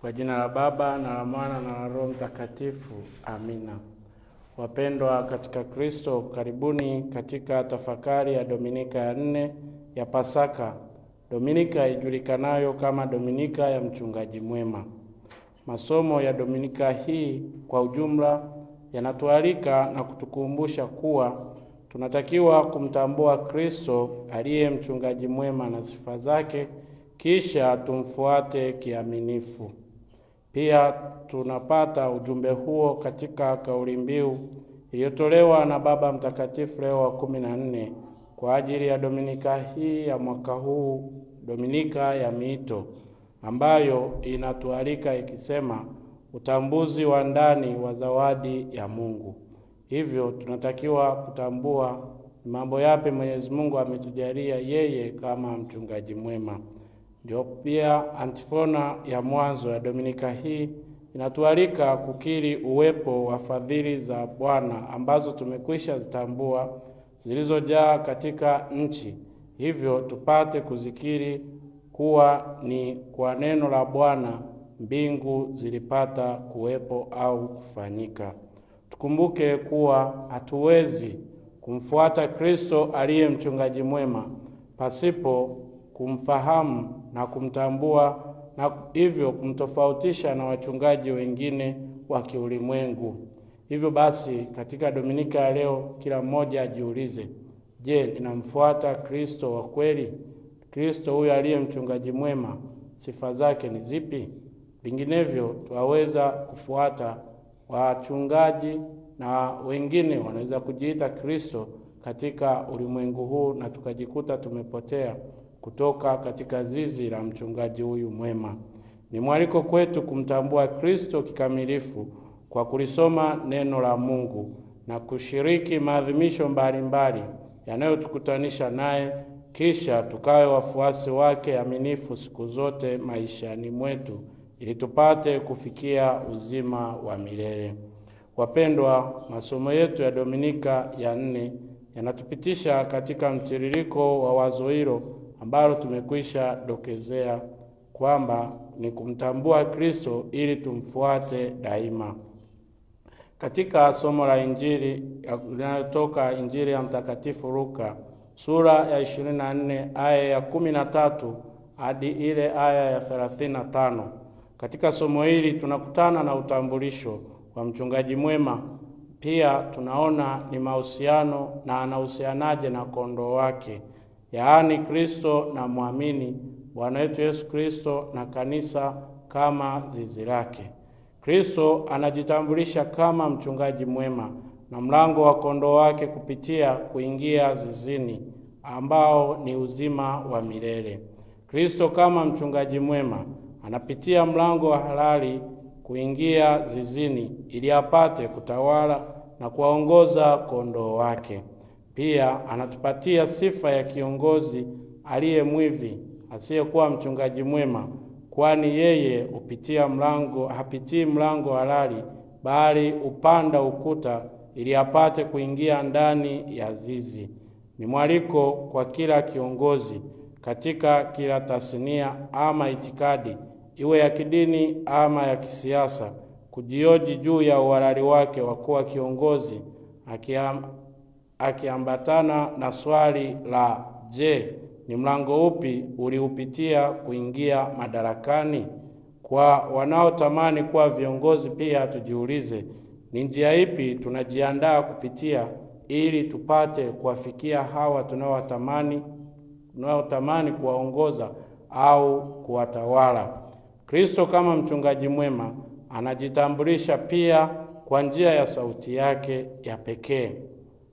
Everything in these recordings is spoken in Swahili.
Kwa jina la Baba na la Mwana na la Roho Mtakatifu. Amina. Wapendwa katika Kristo, karibuni katika tafakari ya Dominika ya 4 ya Pasaka, Dominika ijulikanayo kama Dominika ya mchungaji mwema. Masomo ya Dominika hii kwa ujumla yanatualika na kutukumbusha kuwa tunatakiwa kumtambua Kristo aliye mchungaji mwema na sifa zake, kisha tumfuate kiaminifu. Pia tunapata ujumbe huo katika kauli mbiu iliyotolewa na Baba Mtakatifu Leo wa 14 kwa ajili ya Dominika hii ya mwaka huu, Dominika ya Miito, ambayo inatualika ikisema utambuzi wa ndani wa zawadi ya Mungu. Hivyo tunatakiwa kutambua mambo yapi Mwenyezi Mungu ametujalia yeye kama mchungaji mwema. Ndio pia antifona ya mwanzo ya Dominika hii inatualika kukiri uwepo wa fadhili za Bwana ambazo tumekwisha zitambua zilizojaa katika nchi. Hivyo tupate kuzikiri kuwa ni kwa neno la Bwana mbingu zilipata kuwepo au kufanyika. Tukumbuke kuwa hatuwezi kumfuata Kristo aliye mchungaji mwema pasipo kumfahamu na kumtambua, na hivyo kumtofautisha na wachungaji wengine wa kiulimwengu. Hivyo basi, katika Dominika ya leo kila mmoja ajiulize, je, ninamfuata Kristo wa kweli? Kristo huyo aliye mchungaji mwema, sifa zake ni zipi? Vinginevyo twaweza kufuata wachungaji na wengine wanaweza kujiita Kristo katika ulimwengu huu na tukajikuta tumepotea kutoka katika zizi la mchungaji huyu mwema. Ni mwaliko kwetu kumtambua Kristo kikamilifu kwa kulisoma neno la Mungu na kushiriki maadhimisho mbalimbali yanayotukutanisha naye, kisha tukawe wafuasi wake aminifu siku zote maishani mwetu ili tupate kufikia uzima wa milele. Wapendwa, masomo yetu ya Dominika ya 4 yanatupitisha katika mtiririko wa wazo hilo ambalo tumekwisha dokezea kwamba ni kumtambua Kristo ili tumfuate daima. Katika somo la Injili linalotoka Injili ya Mtakatifu Luka sura ya 24 aya ya 13 hadi ile aya ya 35. Katika somo hili tunakutana na utambulisho wa mchungaji mwema. Pia tunaona ni mahusiano na anahusianaje na kondoo wake, yaani Kristo na muamini Bwana wetu Yesu Kristo na kanisa kama zizi lake. Kristo anajitambulisha kama mchungaji mwema na mlango wa kondoo wake kupitia kuingia zizini ambao ni uzima wa milele. Kristo kama mchungaji mwema anapitia mlango wa halali kuingia zizini ili apate kutawala na kuwaongoza kondoo wake. Pia anatupatia sifa ya kiongozi aliye mwivi asiyekuwa mchungaji mwema, kwani yeye hapitii mlango halali bali upanda ukuta ili apate kuingia ndani ya zizi. Ni mwaliko kwa kila kiongozi katika kila tasnia ama itikadi, iwe ya kidini ama ya kisiasa, kujioji juu ya uhalali wake wa kuwa kiongozi, akiambatana na swali la je, ni mlango upi uliupitia kuingia madarakani? Kwa wanaotamani kuwa viongozi pia tujiulize, ni njia ipi tunajiandaa kupitia ili tupate kuwafikia hawa tunaotamani kuwaongoza au kuwatawala. Kristo kama mchungaji mwema anajitambulisha pia kwa njia ya sauti yake ya pekee.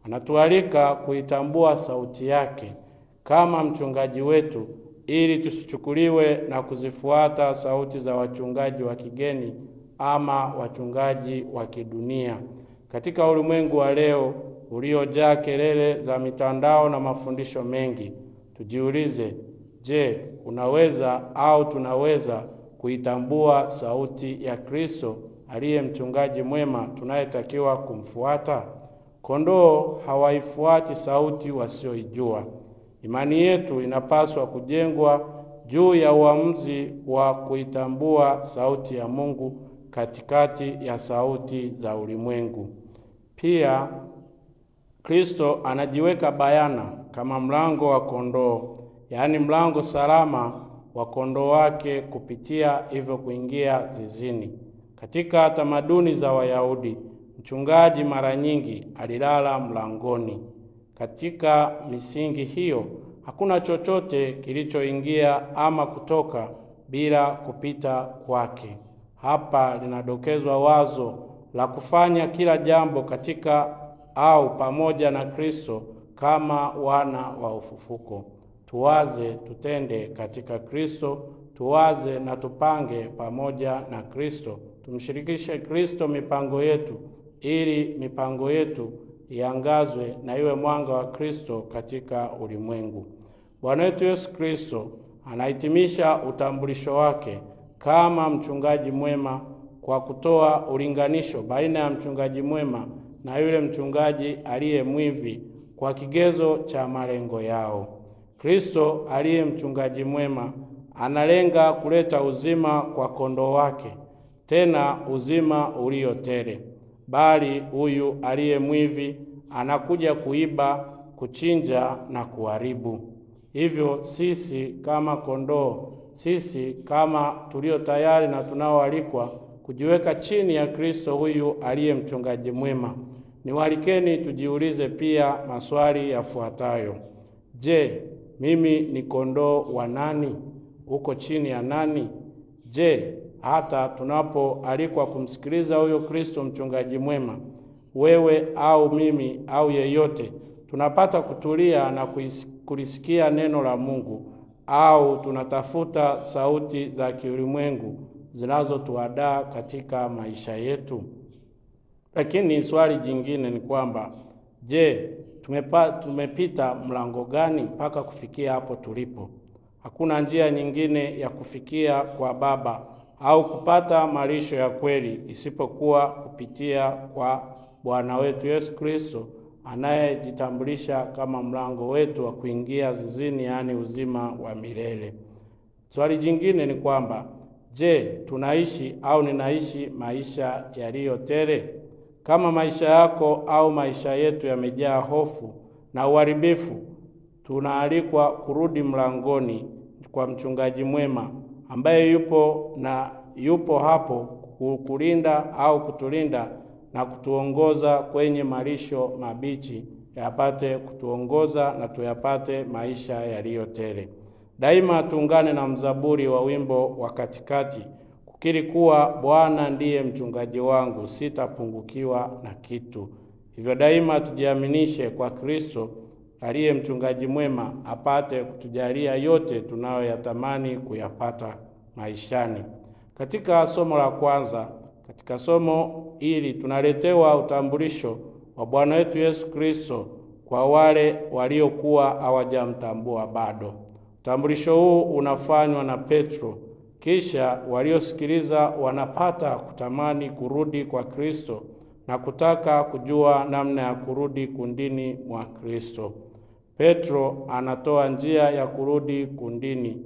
Anatualika kuitambua sauti yake kama mchungaji wetu ili tusichukuliwe na kuzifuata sauti za wachungaji wa kigeni ama wachungaji wa kidunia. Katika ulimwengu wa leo uliojaa kelele za mitandao na mafundisho mengi, tujiulize, je, unaweza au tunaweza kuitambua sauti ya Kristo aliye mchungaji mwema tunayetakiwa kumfuata? Kondoo hawaifuati sauti wasioijua. Imani yetu inapaswa kujengwa juu ya uamuzi wa kuitambua sauti ya Mungu katikati ya sauti za ulimwengu. Pia Kristo anajiweka bayana kama mlango wa kondoo, yaani mlango salama wa kondoo wake kupitia hivyo kuingia zizini. Katika tamaduni za Wayahudi, mchungaji mara nyingi alilala mlangoni. Katika misingi hiyo, hakuna chochote kilichoingia ama kutoka bila kupita kwake. Hapa linadokezwa wazo la kufanya kila jambo katika au pamoja na Kristo kama wana wa ufufuko. Tuwaze, tutende katika Kristo, tuwaze na tupange pamoja na Kristo. Tumshirikishe Kristo mipango yetu, ili mipango yetu iangazwe na iwe mwanga wa Kristo katika ulimwengu. Bwana wetu Yesu Kristo anahitimisha utambulisho wake kama mchungaji mwema kwa kutoa ulinganisho baina ya mchungaji mwema na yule mchungaji aliye mwivi kwa kigezo cha malengo yao. Kristo aliye mchungaji mwema analenga kuleta uzima kwa kondoo wake, tena uzima ulio tele. Bali huyu aliye mwivi anakuja kuiba, kuchinja na kuharibu. Hivyo sisi kama kondoo, sisi kama tulio tayari na tunaoalikwa kujiweka chini ya Kristo huyu aliye mchungaji mwema, niwalikeni tujiulize pia maswali yafuatayo. Je, mimi ni kondoo wa nani? Uko chini ya nani? Je, hata tunapoalikwa kumsikiliza huyo Kristo mchungaji mwema, wewe au mimi au yeyote, tunapata kutulia na kulisikia neno la Mungu, au tunatafuta sauti za kiulimwengu zinazotuadaa katika maisha yetu? Lakini swali jingine ni kwamba, je, tumepita mlango gani mpaka kufikia hapo tulipo? Hakuna njia nyingine ya kufikia kwa Baba au kupata malisho ya kweli isipokuwa kupitia kwa Bwana wetu Yesu Kristo, anayejitambulisha kama mlango wetu wa kuingia zizini, yaani uzima wa milele. Swali jingine ni kwamba, je, tunaishi au ninaishi maisha yaliyo tele? Kama maisha yako au maisha yetu yamejaa hofu na uharibifu, tunaalikwa kurudi mlangoni kwa mchungaji mwema ambaye yupo hapo kukulinda au kutulinda na kutuongoza kwenye malisho mabichi, yapate kutuongoza na tuyapate maisha yaliyo tele. Daima tuungane na mzaburi wa wimbo wa katikati kukiri kuwa Bwana ndiye mchungaji wangu, sitapungukiwa na kitu. Hivyo daima tujiaminishe kwa Kristo aliye mchungaji mwema, apate kutujalia yote tunayoyatamani kuyapata maishani. Katika somo la kwanza, katika somo hili tunaletewa utambulisho wa Bwana wetu Yesu Kristo kwa wale waliokuwa hawajamtambua bado. Utambulisho huu unafanywa na Petro, kisha waliosikiliza wanapata kutamani kurudi kwa Kristo na kutaka kujua namna ya kurudi kundini mwa Kristo. Petro anatoa njia ya kurudi kundini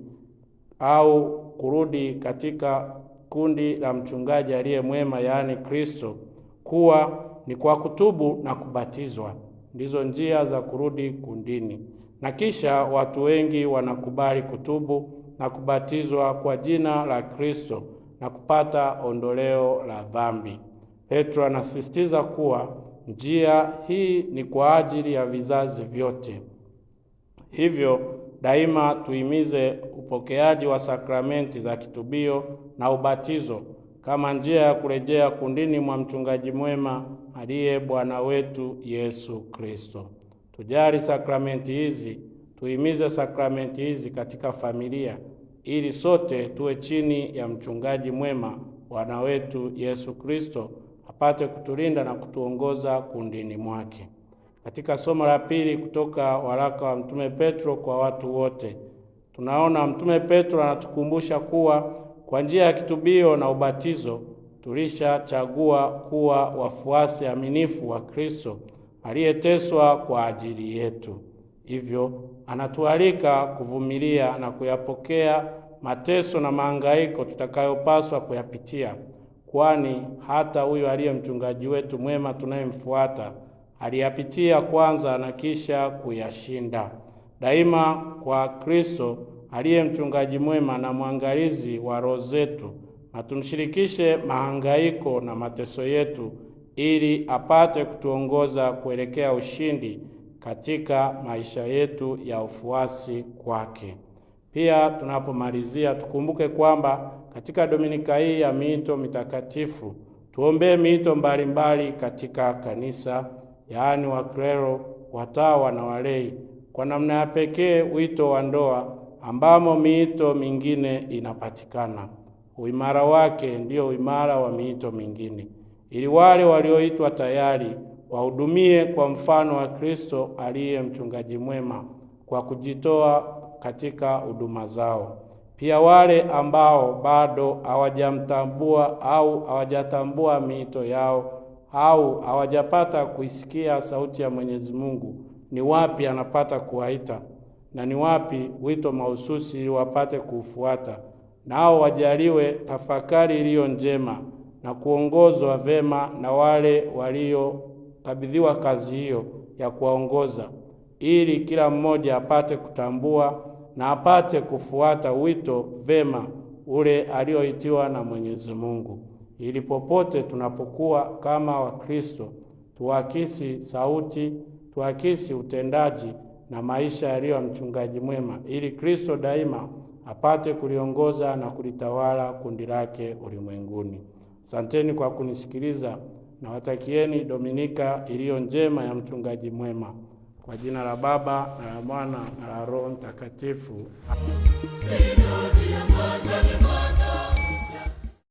au kurudi katika kundi la mchungaji aliye mwema, yaani Kristo, kuwa ni kwa kutubu na kubatizwa. Ndizo njia za kurudi kundini. Na kisha watu wengi wanakubali kutubu na kubatizwa kwa jina la Kristo na kupata ondoleo la dhambi. Petro anasisitiza kuwa njia hii ni kwa ajili ya vizazi vyote. Hivyo daima tuhimize upokeaji wa sakramenti za kitubio na ubatizo kama njia ya kurejea kundini mwa mchungaji mwema aliye Bwana wetu Yesu Kristo. Tujali sakramenti hizi, tuhimize sakramenti hizi katika familia, ili sote tuwe chini ya mchungaji mwema Bwana wetu Yesu Kristo, apate kutulinda na kutuongoza kundini mwake. Katika somo la pili kutoka waraka wa Mtume Petro kwa watu wote, tunaona Mtume Petro anatukumbusha kuwa kwa njia ya kitubio na ubatizo tulishachagua kuwa wafuasi aminifu wa Kristo aliyeteswa kwa ajili yetu. Hivyo anatualika kuvumilia na kuyapokea mateso na mahangaiko tutakayopaswa kuyapitia, kwani hata huyo aliye mchungaji wetu mwema tunayemfuata aliyapitia kwanza na kisha kuyashinda. Daima kwa Kristo aliye mchungaji mwema na mwangalizi wa roho zetu, na tumshirikishe mahangaiko na mateso yetu, ili apate kutuongoza kuelekea ushindi katika maisha yetu ya ufuasi kwake. Pia tunapomalizia, tukumbuke kwamba katika Dominika hii ya miito mitakatifu tuombee miito mbalimbali katika kanisa, yaani waklero, watawa na walei. Kwa namna ya pekee wito wa ndoa, ambamo miito mingine inapatikana. Uimara wake ndio uimara wa miito mingine, ili wale walioitwa tayari wahudumie kwa mfano wa Kristo aliye mchungaji mwema, kwa kujitoa katika huduma zao. Pia wale ambao bado hawajamtambua au hawajatambua miito yao au hawajapata kuisikia sauti ya Mwenyezi Mungu, ni wapi anapata kuwaita na ni wapi wito mahususi ili wapate kuufuata, nao wajaliwe tafakari iliyo njema na kuongozwa vema na wale waliokabidhiwa kazi hiyo ya kuwaongoza, ili kila mmoja apate kutambua na apate kufuata wito vema ule alioitiwa na Mwenyezi Mungu, ili popote tunapokuwa kama Wakristo tuakisi sauti, tuakisi utendaji na maisha yaliyo mchungaji mwema, ili Kristo daima apate kuliongoza na kulitawala kundi lake ulimwenguni. Asanteni kwa kunisikiliza, na watakieni Dominika iliyo njema ya mchungaji mwema. Kwa jina la Baba na la Mwana na la Roho Mtakatifu.